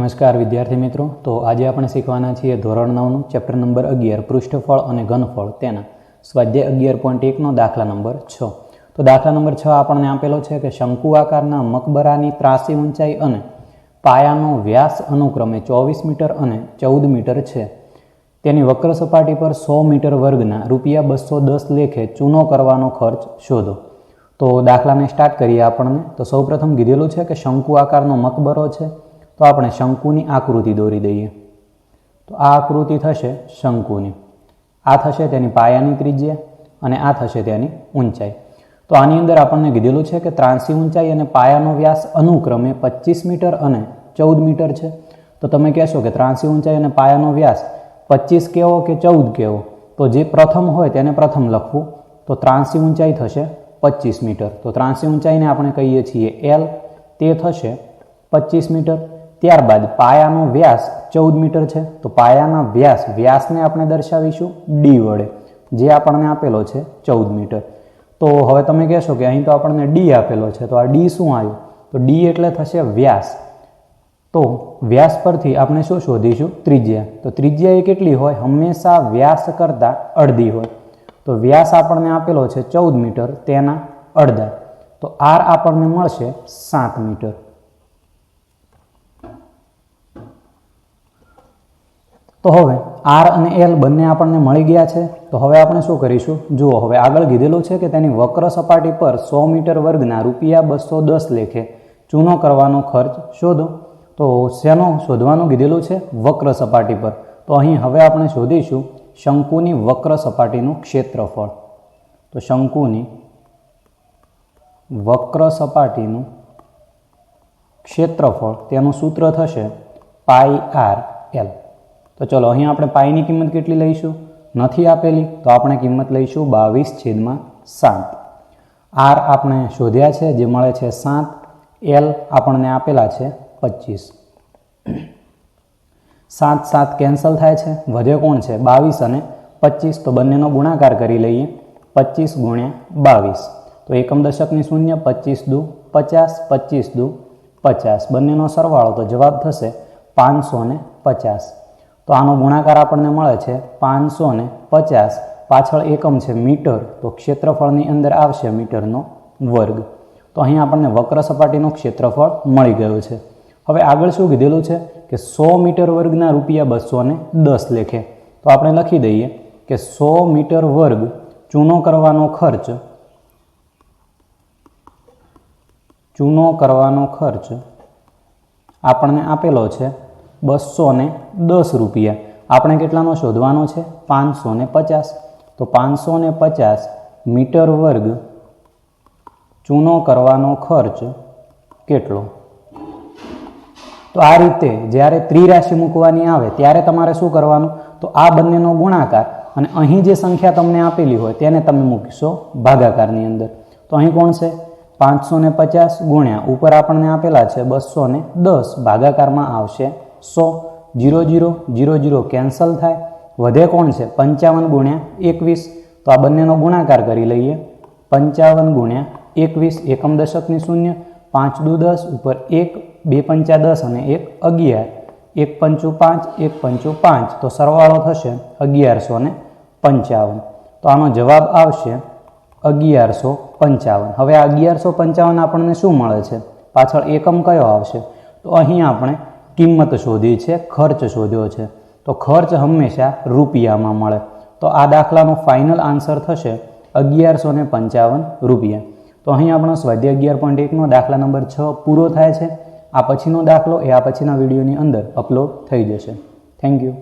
નમસ્કાર વિદ્યાર્થી મિત્રો। તો આજે આપણે શીખવાના છીએ ધોરણ 9નું ચેપ્ટર નંબર 11 પૃષ્ઠફળ અને ઘનફળ તેના સ્વાધ્યાય 11.1 નો દાખલા નંબર 6। તો દાખલા નંબર 6 આપણને આપેલો છે કે શંકુ આકારના મકબરાની ત્રાસી ઊંચાઈ અને પાયાનો વ્યાસ અનુક્રમે 24 મીટર અને 14 મીટર છે। તેની વક્ર સપાટી પર 100 મીટર વર્ગના ₹210 લેખે ચૂનો કરવાનો ખર્ચ શોધો। તો દાખલાને સ્ટાર્ટ કરીએ આપણને। તો સૌપ્રથમ કીધેલું છે કે શંકુ આકારનો મકબરો છે, તો આપણે શંકુની આકૃતિ દોરી દઈએ। તો આ આકૃતિ થશે શંકુની, આ થશે તેની પાયાની ત્રિજ્યા અને આ થશે તેની ઊંચાઈ। તો આની અંદર આપણને કીધેલું છે કે ત્રાંસી ઊંચાઈ અને પાયાનો વ્યાસ અનુક્રમે 25 મીટર અને 14 મીટર છે। તો તમે કહેશો કે ત્રાંસી ઊંચાઈ અને પાયાનો વ્યાસ 25 કેવો કે 14 કેવો? તો જે પ્રથમ હોય તેને પ્રથમ લખવું। તો ત્રાંસી ઊંચાઈ થશે 25 મીટર। તો ત્રાંસી ઊંચાઈને આપણે કહીએ છીએ L, તે થશે 25 મીટર। ત્યારબાદ પાયાનો વ્યાસ 14 મીટર છે, તો પાયાના વ્યાસને આપણે દર્શાવીશું D વડે, જે આપણને આપેલો છે 14 મીટર। તો હવે તમે કહેશો કે અહીં તો આપણને D આપેલો છે, તો આ D શું આવ્યું? તો D એટલે થશે વ્યાસ। તો વ્યાસ પરથી આપણે શું શોધીશું? ત્રિજ્યા। તો ત્રિજ્યા એ કેટલી હોય? હંમેશા વ્યાસ કરતાં અડધી હોય। તો વ્યાસ આપણને આપેલો છે 14 મીટર, તેના અડધા, તો R આપણને મળશે 7 મીટર। તો હવે R અને L બંને આપણને મળી ગયા છે। તો હવે આપણે શું કરીશું? જુઓ, હવે આગળ કીધેલું છે કે તેની વક્ર સપાટી પર 100 મીટર વર્ગના ₹210 લેખે ચૂનો કરવાનો ખર્ચ શોધો। તો શેનો શોધવાનું કીધેલું છે? વક્ર સપાટી પર। તો અહીં હવે આપણે શોધીશું શંકુની વક્ર સપાટીનું ક્ષેત્રફળ। તો શંકુની વક્ર સપાટીનું ક્ષેત્રફળ, તેનું સૂત્ર થશે πr_L। તો ચલો, અહીં આપણે પાઈની કિંમત કેટલી લઈશું? નથી આપેલી, તો આપણે કિંમત લઈશું 22/7। R આપણે શોધ્યા છે, જે મળે છે 7, L આપણને આપેલા છે 25। 7 7 કેન્સલ થાય છે, વધે કોણ છે? 22 અને 25। તો બંનેનો ગુણાકાર કરી લઈએ, 25 × 22। તો એકમ દશકની શૂન્ય, 25 દુ 50, 25 દુ 50, બંનેનો સરવાળો, તો જવાબ થશે 550। તો આનો ગુણાકાર આપણને મળે છે 550, પાછળ એકમ છે મીટર, તો ક્ષેત્રફળની અંદર આવશે મીટરનો વર્ગ। તો અહીં આપણને વક્ર સપાટીનું ક્ષેત્રફળ મળી ગયું છે। હવે આગળ શું કીધેલું છે કે 100 મીટર વર્ગના ₹210 લેખે। તો આપણે લખી દઈએ કે 100 મીટર વર્ગ ચૂનો કરવાનો ખર્ચ આપણને આપેલો છે ₹210। આપણે કેટલાનો શોધવાનો છે? 550। તો 550 મીટર વર્ગ ચૂનો કરવાનો ખર્ચ કેટલો? તો આ રીતે જ્યારે ત્રિરાશિ મૂકવાની આવે ત્યારે તમારે શું કરવાનું? તો આ બંનેનો ગુણાકાર અને અહીં જે સંખ્યા તમને આપેલી હોય તેને તમે મૂકશો ભાગાકારની અંદર। તો અહીં કોણ છે? 550 ગુણ્યા ઉપર આપણને આપેલા છે 210, ભાગાકારમાં આવશે 100। 0 0 0 0 કેન્સલ થાય, વધે કોણ છે? 55 × 21। તો આ બંનેનો ગુણાકાર કરી લઈએ, 55 × 21, એકમ દશકની શૂન્ય, 5 દુ 10, ઉપર 1, 2 પંચા 10 અને 1 11, 1 પંચું 5, 1 પંચું 5, તો સરવાળો થશે 1155। તો આનો જવાબ આવશે 1155। હવે આ 1155 આપણને શું મળે છે? પાછળ એકમ કયો આવશે? તો અહીં આપણે કિંમત શોધી છે, ખર્ચ શોધ્યો છે। તો ખર્ચ હંમેશા રૂપિયામાં મળે। તો આ દાખલાનો ફાઇનલ આન્સર થશે 1155 તો અહીં આપણો સ્વાધ્યાય 11.1નો દાખલા નંબર 6 પૂરો થાય છે। આ પછીનો દાખલો એ આ પછીના વિડીયોની અંદર અપલોડ થઈ જશે। Thank you.